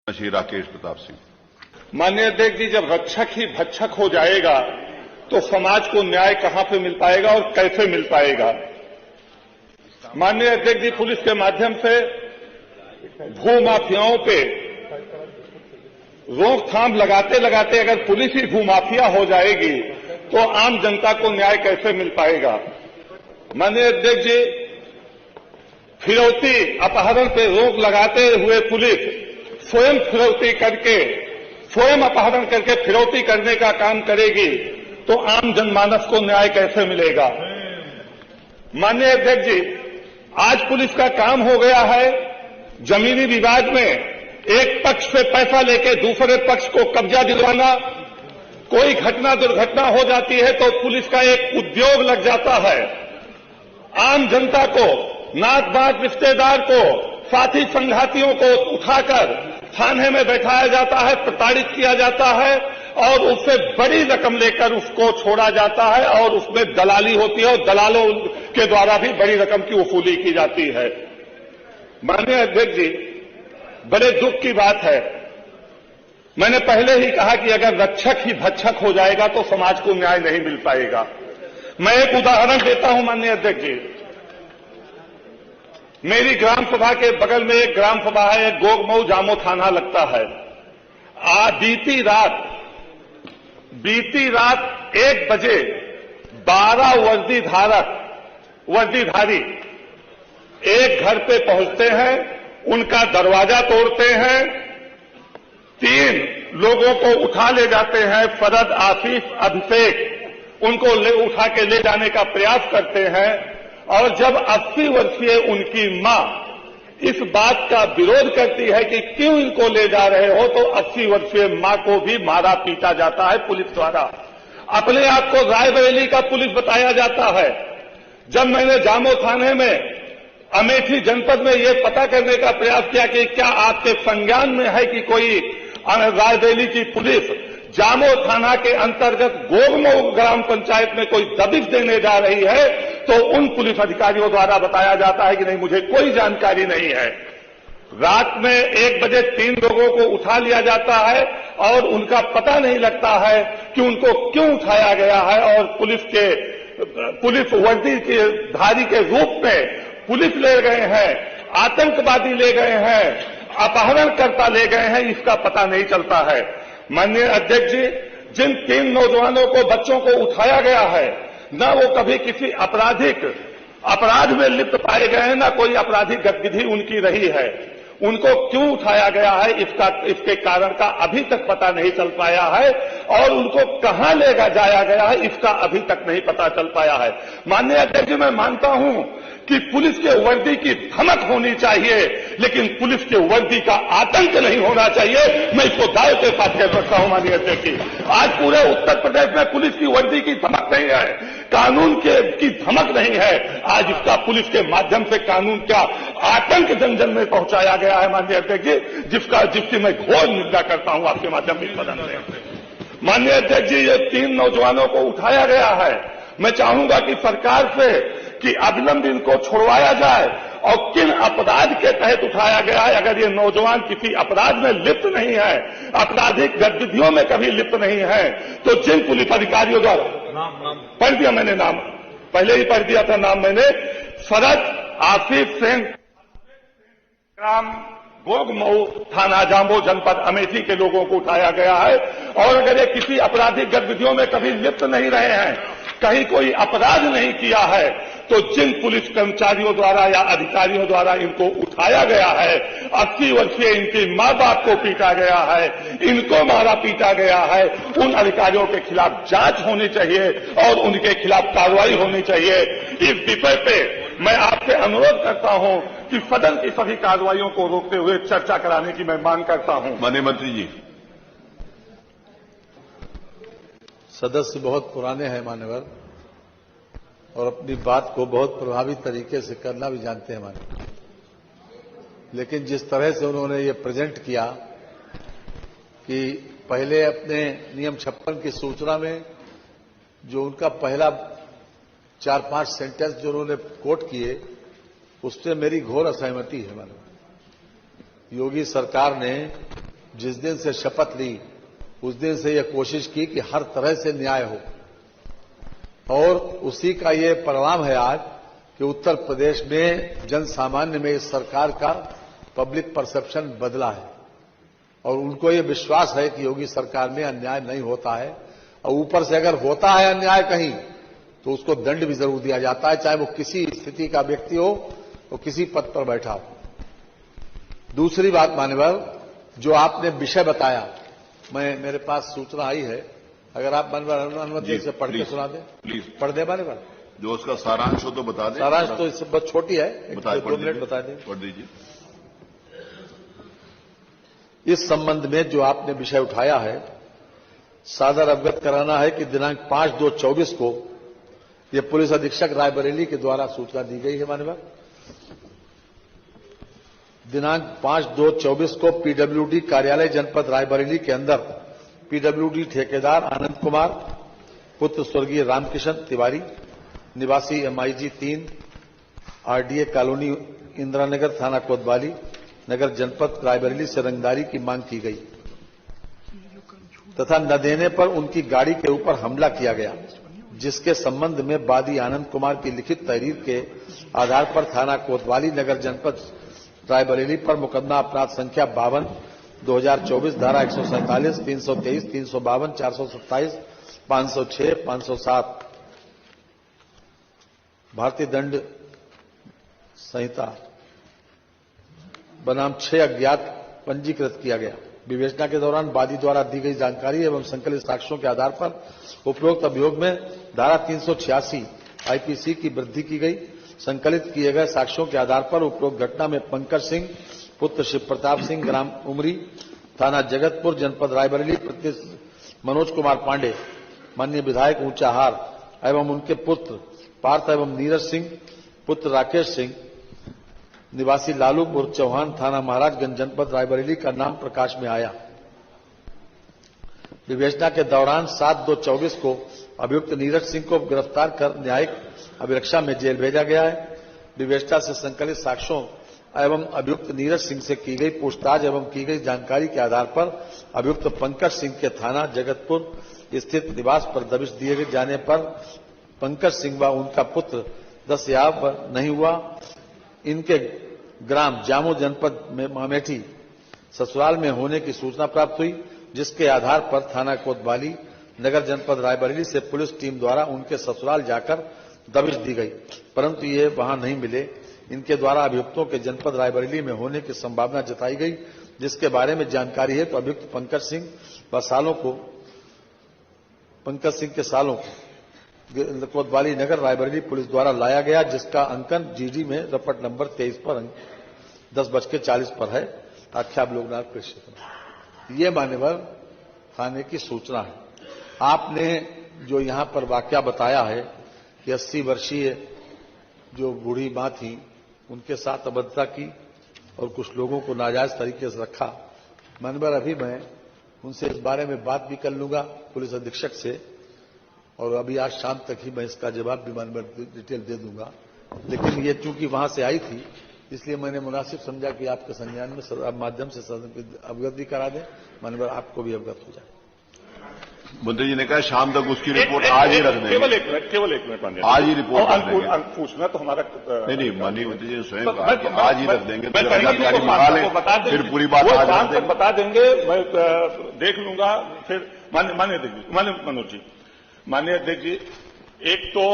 श्री राकेश प्रताप सिंह। माननीय अध्यक्ष जी, जब रक्षक ही भक्षक हो जाएगा तो समाज को न्याय कहां पे मिल पाएगा और कैसे मिल पाएगा। माननीय अध्यक्ष जी, पुलिस के माध्यम से भूमाफियाओं पे रोकथाम लगाते लगाते अगर पुलिस ही भूमाफिया हो जाएगी तो आम जनता को न्याय कैसे मिल पाएगा। माननीय अध्यक्ष जी, फिरौती अपहरण पे रोक लगाते हुए पुलिस स्वयं फिरौती करके स्वयं अपहरण करके फिरौती करने का काम करेगी तो आम जनमानस को न्याय कैसे मिलेगा। माननीय अध्यक्ष जी, आज पुलिस का काम हो गया है जमीनी विवाद में एक पक्ष से पैसा लेके दूसरे पक्ष को कब्जा दिलवाना। कोई घटना दुर्घटना हो जाती है तो पुलिस का एक उद्योग लग जाता है। आम जनता को, नात बात रिश्तेदार को, साथी संघातियों को उठाकर थाने में बैठाया जाता है, प्रताड़ित किया जाता है और उससे बड़ी रकम लेकर उसको छोड़ा जाता है और उसमें दलाली होती है और दलालों के द्वारा भी बड़ी रकम की वसूली की जाती है। माननीय अध्यक्ष जी, बड़े दुख की बात है। मैंने पहले ही कहा कि अगर रक्षक ही भक्षक हो जाएगा तो समाज को न्याय नहीं मिल पाएगा। मैं एक उदाहरण देता हूं माननीय अध्यक्ष जी। मेरी ग्राम सभा के बगल में एक ग्राम सभा है, एक गोगमऊ जामो थाना लगता है। बीती रात 1 बजे 12 वर्दीधारी एक घर पे पहुंचते हैं, उनका दरवाजा तोड़ते हैं, 3 लोगों को उठा ले जाते हैं। फरद, आसिफ, अभिषेक, उनको उठा के ले जाने का प्रयास करते हैं और जब 80 वर्षीय उनकी मां इस बात का विरोध करती है कि क्यों इनको ले जा रहे हो, तो 80 वर्षीय मां को भी मारा पीटा जाता है पुलिस द्वारा। अपने आप को रायबरेली का पुलिस बताया जाता है। जब मैंने जामो थाने में अमेठी जनपद में यह पता करने का प्रयास किया कि क्या आपके संज्ञान में है कि कोई रायबरेली की पुलिस जामो थाना के अंतर्गत गोगमऊ ग्राम पंचायत में कोई दबिश देने जा रही है, तो उन पुलिस अधिकारियों द्वारा बताया जाता है कि नहीं, मुझे कोई जानकारी नहीं है। रात में 1 बजे 3 लोगों को उठा लिया जाता है और उनका पता नहीं लगता है कि उनको क्यों उठाया गया है और पुलिस वर्दी के धारी के रूप में पुलिस ले गए हैं, आतंकवादी ले गए हैं, अपहरणकर्ता ले गए हैं, इसका पता नहीं चलता है। माननीय अध्यक्ष जी, जिन 3 नौजवानों को, बच्चों को उठाया गया है, न वो कभी किसी अपराध में लिप्त पाए गए हैं, न कोई आपराधिक गतिविधि उनकी रही है। उनको क्यों उठाया गया है इसके कारण का अभी तक पता नहीं चल पाया है और उनको कहां ले जाया गया है इसका अभी तक नहीं पता चल पाया है। माननीय अध्यक्ष जी, मैं मानता हूं कि पुलिस के वर्दी की धमक होनी चाहिए लेकिन पुलिस के वर्दी का आतंक नहीं होना चाहिए। मैं इसको दावे के साथ कह सकता हूं माननीय अध्यक्ष जी। आज पूरे उत्तर प्रदेश में पुलिस की वर्दी की धमक नहीं है, कानून की धमक नहीं है। आज इसका पुलिस के माध्यम से कानून का आतंक जन जन में पहुंचाया गया है माननीय अध्यक्ष जी, जिसकी मैं घोर निंदा करता हूं आपके माध्यम से। माननीय अध्यक्ष जी, ये 3 नौजवानों को उठाया गया है। मैं चाहूंगा कि सरकार से कि अविलंब इनको छुड़वाया जाए और किन अपराध के तहत उठाया गया है। अगर ये नौजवान किसी अपराध में लिप्त नहीं है, आपराधिक गतिविधियों में कभी लिप्त नहीं है, तो जिन पुलिस अधिकारियों द्वारा पढ़ दिया, मैंने नाम पहले ही पढ़ दिया था, नाम मैंने फरद, आसिफ सिंह, ग्राम गोगमऊ थाना जामो जनपद अमेठी के लोगों को उठाया गया है। और अगर ये किसी आपराधिक गतिविधियों में कभी लिप्त नहीं रहे हैं, कहीं कोई अपराध नहीं किया है, तो जिन पुलिस कर्मचारियों द्वारा या अधिकारियों द्वारा इनको उठाया गया है, 80 वर्षीय इनके मां बाप को पीटा गया है, इनको मारा पीटा गया है, उन अधिकारियों के खिलाफ जांच होनी चाहिए और उनके खिलाफ कार्रवाई होनी चाहिए। इस विषय पे मैं आपसे अनुरोध करता हूं कि सदन की सभी कार्रवाइयों को रोकते हुए चर्चा कराने की मैं मांग करता हूं। माननीय मंत्री जी। सदस्य बहुत पुराने हैं मान्यवर और अपनी बात को बहुत प्रभावी तरीके से करना भी जानते हैं मान्यवर, लेकिन जिस तरह से उन्होंने ये प्रेजेंट किया कि पहले अपने नियम 56 की सूचना में जो उनका पहला 4-5 सेंटेंस जो उन्होंने कोट किए, उससे मेरी घोर असहमति है माननीय। योगी सरकार ने जिस दिन से शपथ ली उस दिन से यह कोशिश की कि हर तरह से न्याय हो, और उसी का ये परिणाम है आज कि उत्तर प्रदेश में जन सामान्य में इस सरकार का पब्लिक परसेप्शन बदला है और उनको ये विश्वास है कि योगी सरकार में अन्याय नहीं होता है, और ऊपर से अगर होता है अन्याय कहीं तो उसको दंड भी जरूर दिया जाता है, चाहे वो किसी स्थिति का व्यक्ति हो तो किसी पद पर बैठा हो। दूसरी बात मान्यवर, जो आपने विषय बताया, मेरे पास सूचना आई है, अगर आप मान्यवर अनुमति से पढ़ के सुना दें। प्लीज पढ़ दे मान्यवर। जो उसका सारांश हो तो बता दें। सारांश तो इससे बहुत छोटी है, 2 मिनट बता दें। पढ़ दीजिए। इस संबंध में जो आपने विषय उठाया है, सादर अवगत कराना है कि दिनांक 5/2/24 को यह पुलिस अधीक्षक रायबरेली के द्वारा सूचना दी गई है मान्यवर। दिनांक 5/2/24 को पीडब्ल्यूडी कार्यालय जनपद रायबरेली के अंदर पीडब्ल्यूडी ठेकेदार आनंद कुमार पुत्र स्वर्गीय रामकिशन तिवारी निवासी MIG 3 RDA colony Indira Nagar थाना कोतवाली नगर जनपद रायबरेली से रंगदारी की मांग की गई तथा न देने पर उनकी गाड़ी के ऊपर हमला किया गया, जिसके संबंध में वादी आनंद कुमार की लिखित तहरीर के आधार पर थाना कोतवाली नगर जनपद रायबरेली पर मुकदमा अपराध संख्या 52/2024 धारा 147, 323, 352, 427, 506, 507 भारतीय दंड संहिता बनाम 6 अज्ञात पंजीकृत किया गया। विवेचना के दौरान वादी द्वारा दी गई जानकारी एवं संकलित साक्ष्यों के आधार पर उपरोक्त अभियोग में धारा 386 IPC की वृद्धि की गई। संकलित किए गए साक्ष्यों के आधार पर उपरोक्त घटना में पंकज सिंह पुत्र शिव प्रताप सिंह ग्राम उमरी थाना जगतपुर जनपद रायबरेली प्रति मनोज कुमार पांडे माननीय विधायक ऊंचाहार एवं उनके पुत्र पार्थ एवं नीरज सिंह पुत्र राकेश सिंह निवासी लालूपुर चौहान थाना महाराजगंज जनपद रायबरेली का नाम प्रकाश में आया। विवेचना के दौरान 7/2/24 को अभियुक्त नीरज सिंह को गिरफ्तार कर न्यायिक अभिरक्षा में जेल भेजा गया है। विवेचना से संकलित साक्ष्यों एवं अभियुक्त नीरज सिंह से की गई पूछताछ एवं की गई जानकारी के आधार पर अभियुक्त पंकज सिंह के थाना जगतपुर स्थित निवास पर दबिश दिए जाने पर पंकज सिंह व उनका पुत्र दस्तयाब नहीं हुआ। इनके ग्राम जामो जनपद में मामेठी ससुराल में होने की सूचना प्राप्त हुई, जिसके आधार पर थाना कोतवाली नगर जनपद रायबरेली से पुलिस टीम द्वारा उनके ससुराल जाकर दबिश दी गई, परंतु ये वहां नहीं मिले। इनके द्वारा अभियुक्तों के जनपद रायबरेली में होने की संभावना जताई गई, जिसके बारे में जानकारी है तो अभियुक्त पंकज सिंह के सालों को कोतवाली नगर रायबरेली पुलिस द्वारा लाया गया, जिसका अंकन GD में रपट नंबर 23 पर 10:40 पर है। आख्याब लोकनाथ कृष्ण। ये मान्यवर थाने की सूचना है। आपने जो यहां पर वाकया बताया है कि 80 वर्षीय जो बूढ़ी मां थी उनके साथ अभद्रता की और कुछ लोगों को नाजायज तरीके से रखा, मान्यवर अभी मैं उनसे इस बारे में बात भी कर लूंगा पुलिस अधीक्षक से, और अभी आज शाम तक ही मैं इसका जवाब भी मानवर डिटेल दे दूंगा। लेकिन ये चूंकि वहां से आई थी इसलिए मैंने मुनासिब समझा कि आपके संज्ञान में माध्यम से अवगत भी करा दें, मानवर आपको भी अवगत हो जाए। मंत्री जी ने कहा शाम तक उसकी रिपोर्ट आज ही रख देंगे। केवल एक मिनट आज ही रिपोर्ट रख देंगे। पूछना तो हमारा नहीं माननीय मंत्री जी ने स्वयं कहा कि आज ही रख देंगे, जानकारी मंगा लें, फिर पूरी बात आज रख देंगे। बता देंगे, मैं देख लूंगा। फिर माननीय मनोज जी, माननीय अध्यक्ष जी, एक तो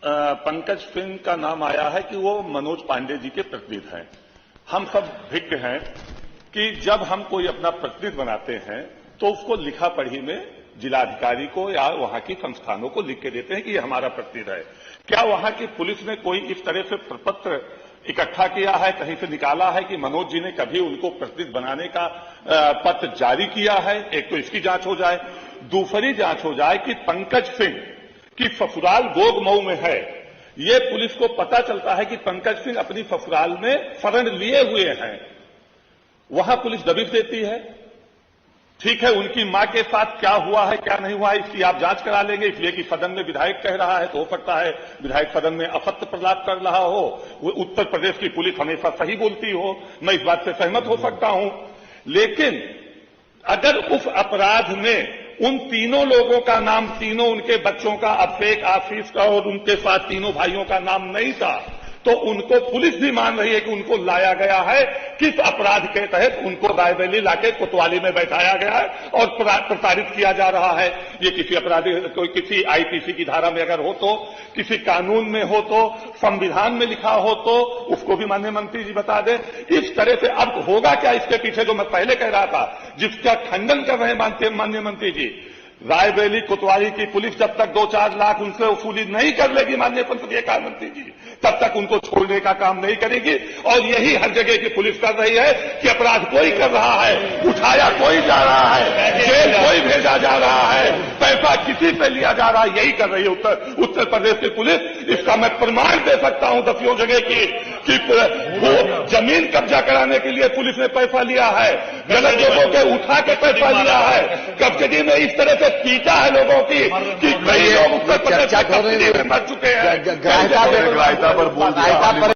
पंकज सिंह का नाम आया है कि वो मनोज पांडे जी के प्रतिनिधि हैं। हम सब भिज्ञ हैं कि जब हम कोई अपना प्रतिनिधि बनाते हैं तो उसको लिखा पढ़ी में जिलाधिकारी को या वहां की संस्थानों को लिख के देते हैं कि ये हमारा प्रतिनिधि है। क्या वहां की पुलिस ने कोई इस तरह से प्रपत्र इकट्ठा किया है, कहीं से निकाला है कि मनोज जी ने कभी उनको प्रतिनिधि बनाने का पत्र जारी किया है? एक तो इसकी जांच हो जाए। दूसरी जांच हो जाए कि पंकज सिंह की ससुराल गोगमऊ में है। ये पुलिस को पता चलता है कि पंकज सिंह अपनी ससुराल में शरण लिए हुए हैं, वहां पुलिस दबिश देती है। ठीक है, उनकी मां के साथ क्या हुआ है क्या नहीं हुआ है इसकी आप जांच करा लेंगे, इसलिए कि सदन में विधायक कह रहा है तो हो सकता है विधायक सदन में असत्य प्रलाप कर रहा हो। वो उत्तर प्रदेश की पुलिस हमेशा सही बोलती हो, मैं इस बात से सहमत हो सकता हूं। लेकिन अगर उस अपराध में उन तीनों लोगों का नाम, तीनों उनके बच्चों का, अफेक, आफिफ का और उनके साथ तीनों भाइयों का नाम नहीं था, तो उनको पुलिस भी मान रही है कि उनको लाया गया है, किस अपराध के तहत उनको रायबरेली लाके कोतवाली में बैठाया गया है और प्रताड़ित किया जा रहा है। ये किसी अपराधी, कोई किसी आईपीसी की धारा में अगर हो तो, किसी कानून में हो तो, संविधान में लिखा हो तो उसको भी माननीय मंत्री जी बता दें। इस तरह से अब होगा क्या इसके पीछे, जो मैं पहले कह रहा था, जिसका खंडन कर रहे हैं माननीय मंत्री जी, रायबरेली कोतवाली की पुलिस जब तक 2-4 लाख उनसे वसूली नहीं कर लेगी माननीय संसदीय कार्य मंत्री जी, तब तक उनको छोड़ने का काम नहीं करेगी। और यही हर जगह की पुलिस कर रही है कि अपराध कोई कर रहा है, उठाया कोई जा रहा है, जेल कोई भेजा जा रहा है, पैसा किसी पे लिया जा रहा है, यही कर रही है उत्तर प्रदेश की पुलिस। इसका मैं प्रमाण दे सकता हूं 10 जगह की कि वो जमीन कब्जा कराने के लिए पुलिस ने पैसा लिया है, गलत लोगों के उठा के पैसा लिया है, कब्जे में इस तरह से पीटा है लोगों की कि कई लोग उत्तर प्रदेश में मर चुके हैं। ग्राह्यता पर बोल दिया।